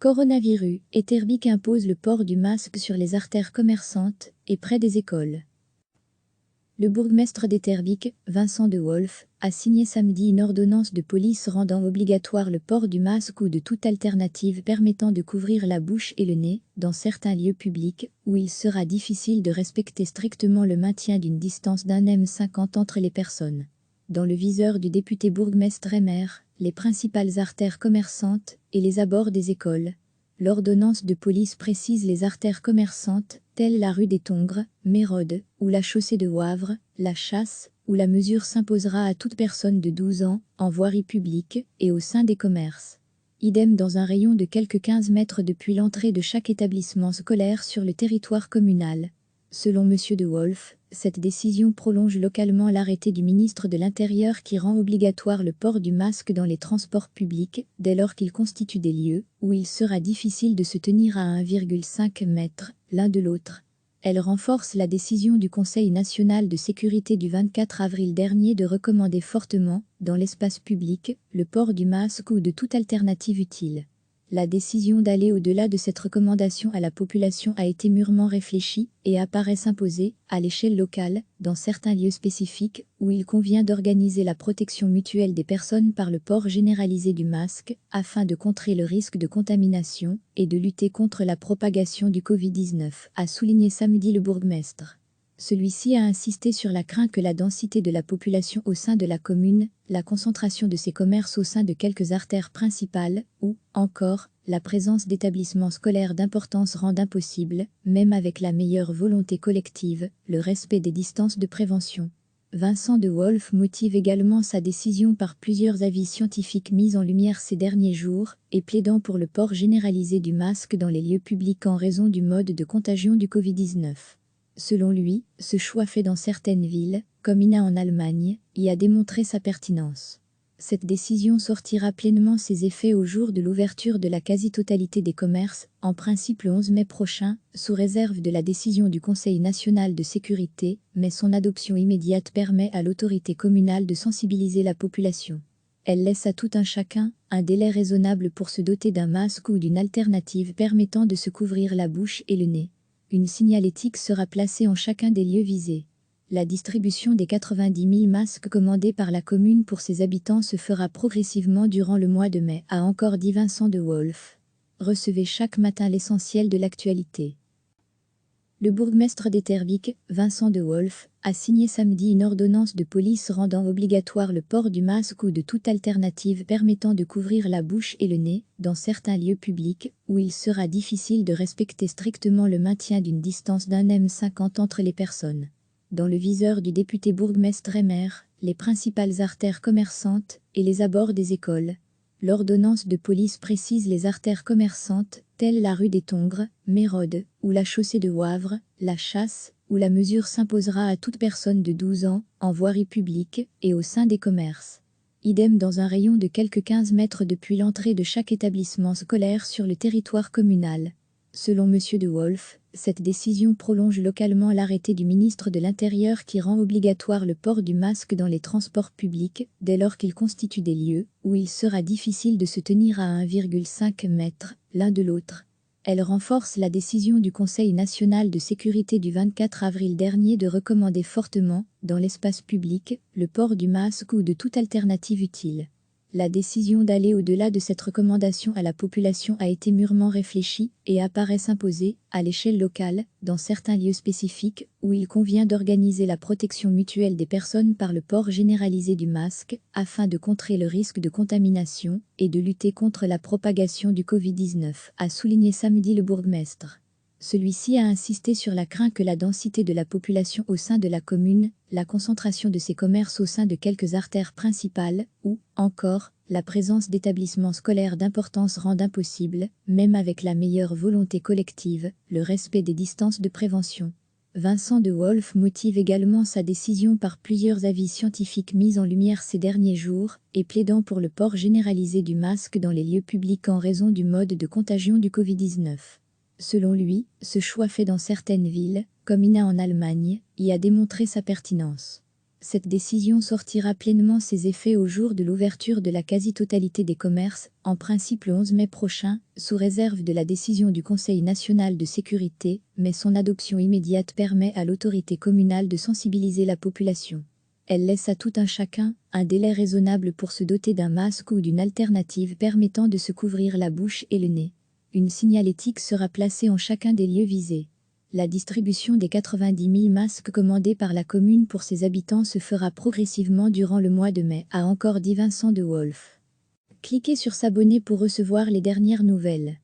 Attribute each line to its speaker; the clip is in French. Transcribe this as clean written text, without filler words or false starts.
Speaker 1: Coronavirus, Etterbeek impose le port du masque sur les artères commerçantes et près des écoles. Le bourgmestre d'Etterbeek, Vincent De Wolf, a signé samedi une ordonnance de police rendant obligatoire le port du masque ou de toute alternative permettant de couvrir la bouche et le nez dans certains lieux publics où il sera difficile de respecter strictement le maintien d'une distance d'1,50 m entre les personnes. Dans le viseur du député bourgmestre et maire, les principales artères commerçantes et les abords des écoles. L'ordonnance de police précise les artères commerçantes, telles la rue des Tongres, Mérode, ou la chaussée de Wavre, la Chasse, où la mesure s'imposera à toute personne de 12 ans, en voirie publique, et au sein des commerces. Idem dans un rayon de quelques 15 mètres depuis l'entrée de chaque établissement scolaire sur le territoire communal. Selon M. De Wolf, cette décision prolonge localement l'arrêté du ministre de l'Intérieur qui rend obligatoire le port du masque dans les transports publics, dès lors qu'il constitue des lieux où il sera difficile de se tenir à 1,5 m l'un de l'autre. Elle renforce la décision du Conseil national de sécurité du 24 avril dernier de recommander fortement, dans l'espace public, le port du masque ou de toute alternative utile. La décision d'aller au-delà de cette recommandation à la population a été mûrement réfléchie et apparaît s'imposer, à l'échelle locale, dans certains lieux spécifiques, où il convient d'organiser la protection mutuelle des personnes par le port généralisé du masque, afin de contrer le risque de contamination et de lutter contre la propagation du Covid-19, a souligné samedi le bourgmestre. Celui-ci a insisté sur la crainte que la densité de la population au sein de la commune, la concentration de ses commerces au sein de quelques artères principales, ou, encore, la présence d'établissements scolaires d'importance rendent impossible, même avec la meilleure volonté collective, le respect des distances de prévention. Vincent De Wolf motive également sa décision par plusieurs avis scientifiques mis en lumière ces derniers jours, et plaidant pour le port généralisé du masque dans les lieux publics en raison du mode de contagion du Covid-19. Selon lui, ce choix fait dans certaines villes, comme Ina en Allemagne, y a démontré sa pertinence. Cette décision sortira pleinement ses effets au jour de l'ouverture de la quasi-totalité des commerces, en principe le 11 mai prochain, sous réserve de la décision du Conseil national de sécurité, mais son adoption immédiate permet à l'autorité communale de sensibiliser la population. Elle laisse à tout un chacun un délai raisonnable pour se doter d'un masque ou d'une alternative permettant de se couvrir la bouche et le nez. Une signalétique sera placée en chacun des lieux visés. La distribution des 90 000 masques commandés par la commune pour ses habitants se fera progressivement durant le mois de mai, a encore dit Vincent De Wolf. Recevez chaque matin l'essentiel de l'actualité. Le bourgmestre d'Etterbeek, Vincent De Wolf, a signé samedi une ordonnance de police rendant obligatoire le port du masque ou de toute alternative permettant de couvrir la bouche et le nez dans certains lieux publics où il sera difficile de respecter strictement le maintien d'une distance d'1,50 m entre les personnes. Dans le viseur du député bourgmestre et maire, les principales artères commerçantes et les abords des écoles. L'ordonnance de police précise les artères commerçantes, telles la rue des Tongres, Mérode, ou la chaussée de Wavre, la Chasse, où la mesure s'imposera à toute personne de 12 ans, en voirie publique, et au sein des commerces. Idem dans un rayon de quelques 15 mètres depuis l'entrée de chaque établissement scolaire sur le territoire communal. Selon M. De Wolf, cette décision prolonge localement l'arrêté du ministre de l'Intérieur qui rend obligatoire le port du masque dans les transports publics, dès lors qu'il constitue des lieux où il sera difficile de se tenir à 1,5 m l'un de l'autre. Elle renforce la décision du Conseil national de sécurité du 24 avril dernier de recommander fortement, dans l'espace public, le port du masque ou de toute alternative utile. La décision d'aller au-delà de cette recommandation à la population a été mûrement réfléchie et apparaît s'imposer, à l'échelle locale, dans certains lieux spécifiques, où il convient d'organiser la protection mutuelle des personnes par le port généralisé du masque, afin de contrer le risque de contamination et de lutter contre la propagation du Covid-19, a souligné samedi le bourgmestre. Celui-ci a insisté sur la crainte que la densité de la population au sein de la commune, la concentration de ses commerces au sein de quelques artères principales, ou, encore, la présence d'établissements scolaires d'importance rendent impossible, même avec la meilleure volonté collective, le respect des distances de prévention. Vincent De Wolf motive également sa décision par plusieurs avis scientifiques mis en lumière ces derniers jours, et plaidant pour le port généralisé du masque dans les lieux publics en raison du mode de contagion du Covid-19. Selon lui, ce choix fait dans certaines villes, comme Ina en Allemagne, y a démontré sa pertinence. Cette décision sortira pleinement ses effets au jour de l'ouverture de la quasi-totalité des commerces, en principe le 11 mai prochain, sous réserve de la décision du Conseil national de sécurité, mais son adoption immédiate permet à l'autorité communale de sensibiliser la population. Elle laisse à tout un chacun un délai raisonnable pour se doter d'un masque ou d'une alternative permettant de se couvrir la bouche et le nez. Une signalétique sera placée en chacun des lieux visés. La distribution des 90 000 masques commandés par la commune pour ses habitants se fera progressivement durant le mois de mai, a encore dit Vincent de Wolf. Cliquez sur s'abonner pour recevoir les dernières nouvelles.